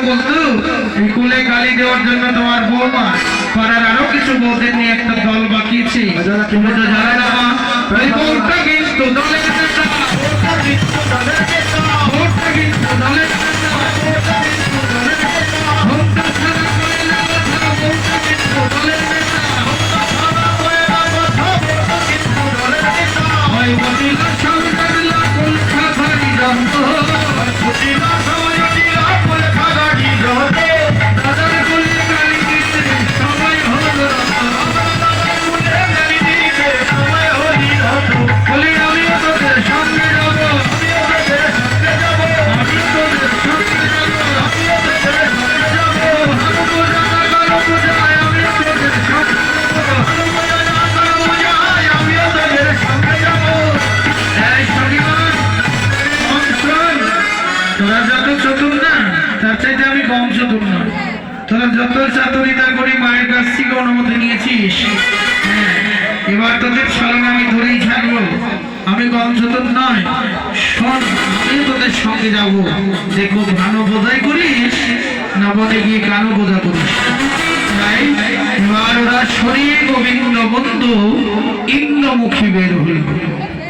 বলতো এই কুলে গালি দেওয়ার জন্য তোমার বৌমা পাড়ার আরো কিছু বৌদের নিয়ে একটা দল বাকিয়েছে। তুমি তো জানে না ওই বউটা কিন্তু দলের নেতা, বউটা কিন্তু দলের নেতা, বউটা কিন্তু দলের নেতা, বউটা ছাড়া করে না কথা, বউটা কিন্তু দলের নেতা, বউটা ছাড়া করে না কথা, বউটা কিন্তু দলের নেতা। ওই মদিনা সরকার লাকুল খাবারি জানতো, মদিনা সরকার লাকুল খাবারি জানতো, দাদার কুলে গালি দিতে সময় হলো, দাদার কুলে গালি দিতে সময় হলো। বলি আমিও তোদের সঙ্গে যাবো, আমিও তোদের সঙ্গে যাবো, আমিও তোদের সঙ্গে যাবো, আমিও তোদের সঙ্গে যাবো। হারু বোঝা না কারো বোঝায়, আমিও তোদের সঙ্গে যাবো, হারু বোঝা না কারো বোঝায়, আমিও তোদের সঙ্গে যাবো। এই শনিবার অংশগ্রহণ, তোরা যত চতুর না তার চাইতে আমি কম চতুর না। তোরা যত চাতুরিতা করে মায়ের কাছ থেকে অনুমতি নিয়েছিস, হ্যাঁ, এবার তোদের ছলনা আমি ধরেই ছাড়বো। আমি কম চতুর নয়, শোন আমি তোদের সঙ্গে যাবো, দেখবো ভালো বোঝাই করিস না বলে গিয়ে কানো বোঝা করিস। তাই এবার ওরা সরিয়ে গোবিন্দ বন্ধু ইন্দ্রমুখী বের হল।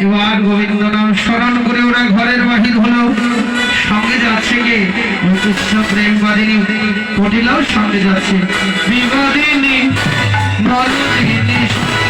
এবার গোবিন্দ নাম স্মরণ করে ওরা ঘরের বাহির হলো। সঙ্গে যাচ্ছে কে কৃষ্ণ প্রেম বাদিনী পটিলাও সঙ্গে যাচ্ছে। বিবাদিনী নলিনী সঙ্গে